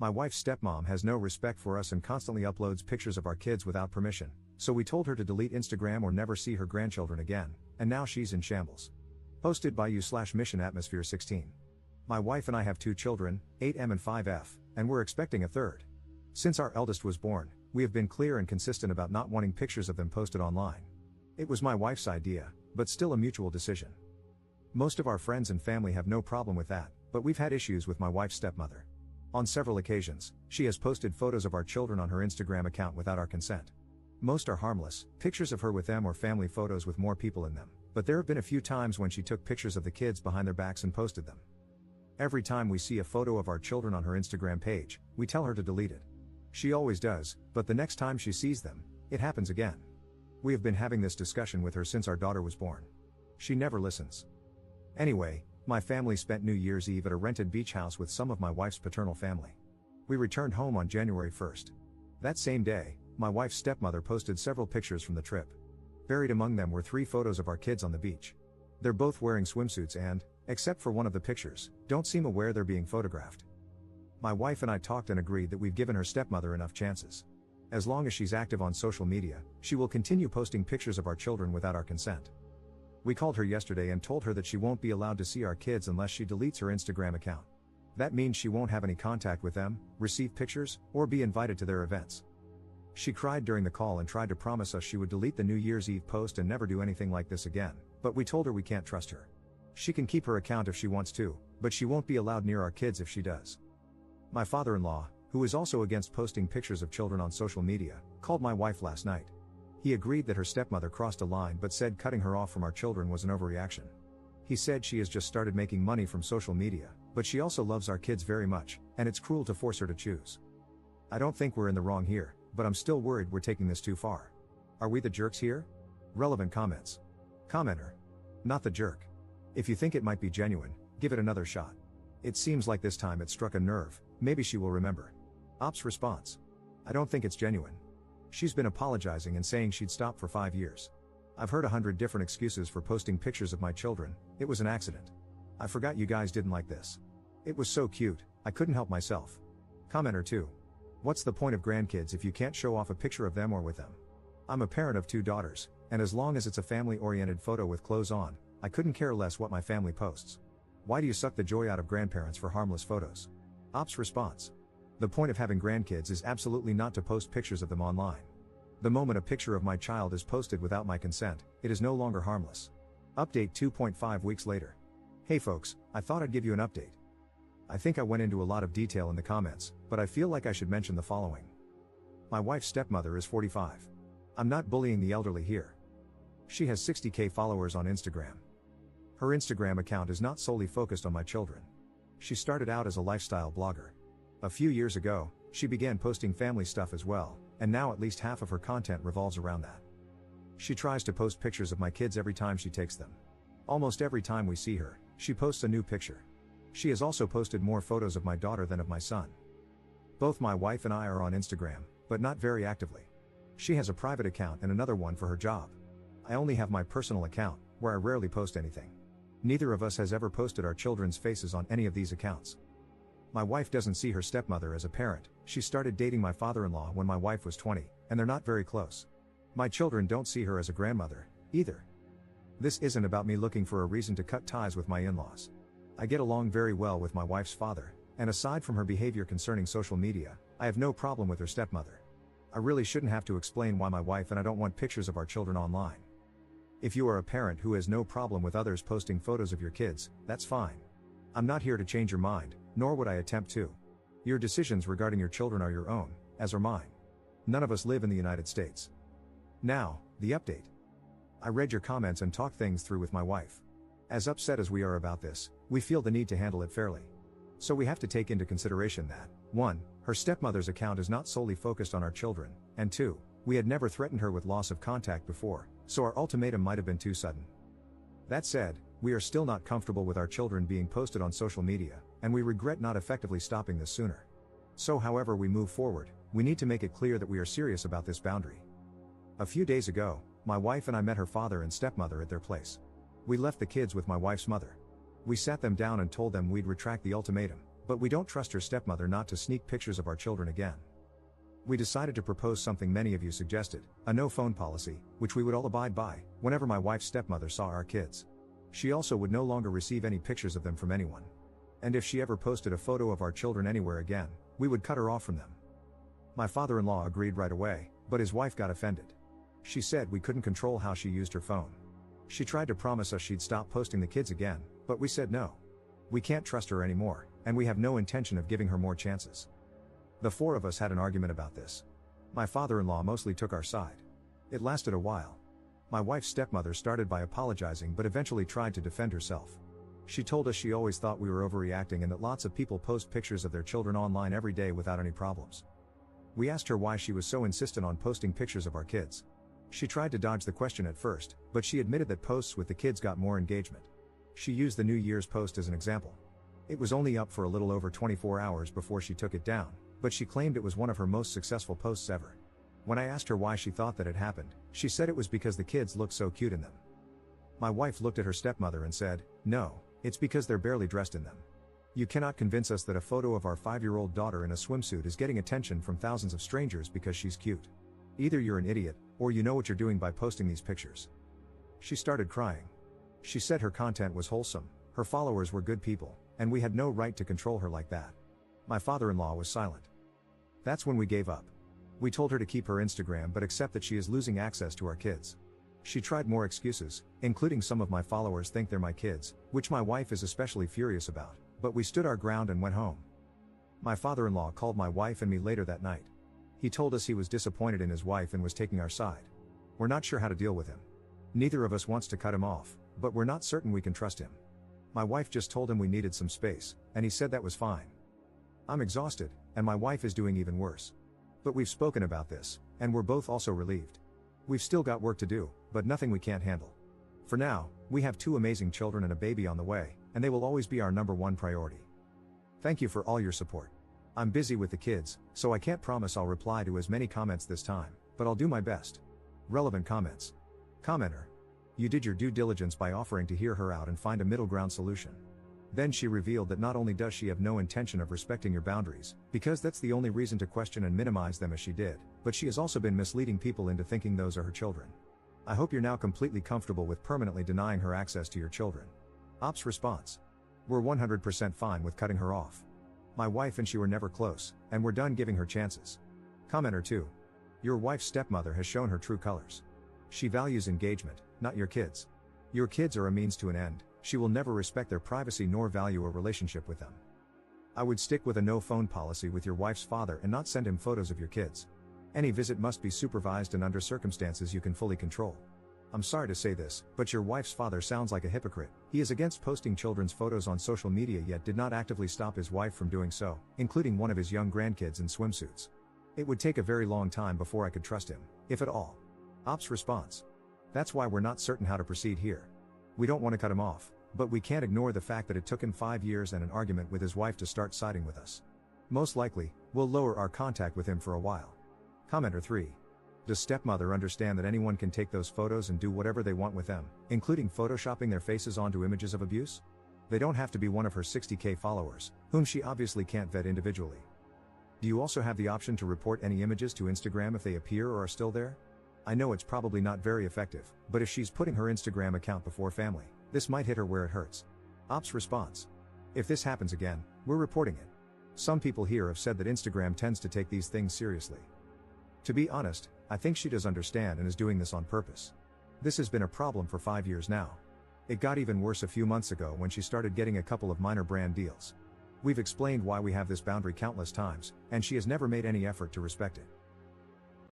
My wife's stepmom has no respect for us and constantly uploads pictures of our kids without permission, so we told her to delete Instagram or never see her grandchildren again, and now she's in shambles. Posted by you/Mission Atmosphere 16. My wife and I have 2 children, 8M and 5F, and we're expecting a third. Since our eldest was born, we have been clear and consistent about not wanting pictures of them posted online. It was my wife's idea, but still a mutual decision. Most of our friends and family have no problem with that, but we've had issues with my wife's stepmother. On several occasions, she has posted photos of our children on her Instagram account without our consent. Most are harmless, pictures of her with them or family photos with more people in them, but there have been a few times when she took pictures of the kids behind their backs and posted them. Every time we see a photo of our children on her Instagram page, we tell her to delete it. She always does, but the next time she sees them, it happens again. We have been having this discussion with her since our daughter was born. She never listens. Anyway, my family spent New Year's Eve at a rented beach house with some of my wife's paternal family. We returned home on January 1st. That same day, my wife's stepmother posted several pictures from the trip. Buried among them were 3 photos of our kids on the beach. They're both wearing swimsuits and, except for one of the pictures, don't seem aware they're being photographed. My wife and I talked and agreed that we've given her stepmother enough chances. As long as she's active on social media, she will continue posting pictures of our children without our consent. We called her yesterday and told her that she won't be allowed to see our kids unless she deletes her Instagram account. That means she won't have any contact with them, receive pictures, or be invited to their events. She cried during the call and tried to promise us she would delete the New Year's Eve post and never do anything like this again, but we told her we can't trust her. She can keep her account if she wants to, but she won't be allowed near our kids if she does. My father-in-law, who is also against posting pictures of children on social media, called my wife last night. He agreed that her stepmother crossed a line but said cutting her off from our children was an overreaction. He said she has just started making money from social media, but she also loves our kids very much, and it's cruel to force her to choose. I don't think we're in the wrong here, but I'm still worried we're taking this too far. Are we the jerks here? Relevant comments. Commenter. Not the jerk. If you think it might be genuine, give it another shot. It seems like this time it struck a nerve, maybe she will remember. Ops response. I don't think it's genuine. She's been apologizing and saying she'd stop for 5 years. I've heard 100 different excuses for posting pictures of my children. It was an accident. I forgot you guys didn't like this. It was so cute, I couldn't help myself. Commenter 2. What's the point of grandkids if you can't show off a picture of them or with them? I'm a parent of 2 daughters, and as long as it's a family-oriented photo with clothes on, I couldn't care less what my family posts. Why do you suck the joy out of grandparents for harmless photos? Ops response. The point of having grandkids is absolutely not to post pictures of them online. The moment a picture of my child is posted without my consent, it is no longer harmless. Update 2.5 weeks later. Hey folks, I thought I'd give you an update. I think I went into a lot of detail in the comments, but I feel like I should mention the following. My wife's stepmother is 45. I'm not bullying the elderly here. She has 60k followers on Instagram. Her Instagram account is not solely focused on my children. She started out as a lifestyle blogger. A few years ago, she began posting family stuff as well, and now at least half of her content revolves around that. She tries to post pictures of my kids every time she takes them. Almost every time we see her, she posts a new picture. She has also posted more photos of my daughter than of my son. Both my wife and I are on Instagram, but not very actively. She has a private account and another one for her job. I only have my personal account, where I rarely post anything. Neither of us has ever posted our children's faces on any of these accounts. My wife doesn't see her stepmother as a parent. She started dating my father-in-law when my wife was 20, and they're not very close. My children don't see her as a grandmother, either. This isn't about me looking for a reason to cut ties with my in-laws. I get along very well with my wife's father, and aside from her behavior concerning social media, I have no problem with her stepmother. I really shouldn't have to explain why my wife and I don't want pictures of our children online. If you are a parent who has no problem with others posting photos of your kids, that's fine. I'm not here to change your mind, nor would I attempt to. Your decisions regarding your children are your own, as are mine. None of us live in the United States. Now, the update. I read your comments and talked things through with my wife. As upset as we are about this, we feel the need to handle it fairly. So we have to take into consideration that, 1, her stepmother's account is not solely focused on our children, and 2, we had never threatened her with loss of contact before, so our ultimatum might have been too sudden. That said, we are still not comfortable with our children being posted on social media, and we regret not effectively stopping this sooner. So however we move forward, we need to make it clear that we are serious about this boundary. A few days ago, my wife and I met her father and stepmother at their place. We left the kids with my wife's mother. We sat them down and told them we'd retract the ultimatum, But we don't trust her stepmother not to sneak pictures of our children again. We decided to propose something many of you suggested, a no phone policy, which we would all abide by, whenever my wife's stepmother saw our kids. She also would no longer receive any pictures of them from anyone. And if she ever posted a photo of our children anywhere again, we would cut her off from them. My father-in-law agreed right away, but his wife got offended. She said we couldn't control how she used her phone. She tried to promise us she'd stop posting the kids again, but we said no. We can't trust her anymore, and we have no intention of giving her more chances. The four of us had an argument about this. My father-in-law mostly took our side. It lasted a while. My wife's stepmother started by apologizing but eventually tried to defend herself. She told us she always thought we were overreacting and that lots of people post pictures of their children online every day without any problems. We asked her why she was so insistent on posting pictures of our kids. She tried to dodge the question at first, but she admitted that posts with the kids got more engagement. She used the New Year's post as an example. It was only up for a little over 24 hours before she took it down, but she claimed it was one of her most successful posts ever. When I asked her why she thought that had happened, she said it was because the kids looked so cute in them. My wife looked at her stepmother and said, "No, it's because they're barely dressed in them. You cannot convince us that a photo of our 5-year-old daughter in a swimsuit is getting attention from thousands of strangers because she's cute. Either you're an idiot, or you know what you're doing by posting these pictures." She started crying. She said her content was wholesome, her followers were good people, and we had no right to control her like that. My father-in-law was silent. That's when we gave up. We told her to keep her Instagram but accept that she is losing access to our kids. She tried more excuses, including some of my followers think they're my kids, which my wife is especially furious about, but we stood our ground and went home. My father-in-law called my wife and me later that night. He told us he was disappointed in his wife and was taking our side. We're not sure how to deal with him. Neither of us wants to cut him off, but we're not certain we can trust him. My wife just told him we needed some space, and he said that was fine. I'm exhausted, and my wife is doing even worse. But we've spoken about this, and we're both also relieved. We've still got work to do, but nothing we can't handle. For now, we have 2 amazing children and a baby on the way, and they will always be our #1 priority. Thank you for all your support. I'm busy with the kids, so I can't promise I'll reply to as many comments this time, but I'll do my best. Relevant comments. Commenter. You did your due diligence by offering to hear her out and find a middle ground solution. Then she revealed that not only does she have no intention of respecting your boundaries, because that's the only reason to question and minimize them as she did, but she has also been misleading people into thinking those are her children. I hope you're now completely comfortable with permanently denying her access to your children. Ops response. We're 100% fine with cutting her off. My wife and she were never close, and we're done giving her chances. Commenter 2. Your wife's stepmother has shown her true colors. She values engagement, not your kids. Your kids are a means to an end. She will never respect their privacy nor value a relationship with them. I would stick with a no phone policy with your wife's father and not send him photos of your kids. Any visit must be supervised and under circumstances you can fully control. I'm sorry to say this, but your wife's father sounds like a hypocrite. He is against posting children's photos on social media yet did not actively stop his wife from doing so, including one of his young grandkids in swimsuits. It would take a very long time before I could trust him, if at all. Ops response. That's why we're not certain how to proceed here. We don't want to cut him off, but we can't ignore the fact that it took him 5 years and an argument with his wife to start siding with us. Most likely, we'll lower our contact with him for a while. Commenter 3. Does stepmother understand that anyone can take those photos and do whatever they want with them, including photoshopping their faces onto images of abuse? They don't have to be one of her 60K followers, whom she obviously can't vet individually. Do you also have the option to report any images to Instagram if they appear or are still there? I know it's probably not very effective, but if she's putting her Instagram account before family, this might hit her where it hurts. Ops response. If this happens again, we're reporting it. Some people here have said that Instagram tends to take these things seriously. To be honest, I think she does understand and is doing this on purpose. This has been a problem for 5 years now. It got even worse a few months ago when she started getting a couple of minor brand deals. We've explained why we have this boundary countless times, and she has never made any effort to respect it.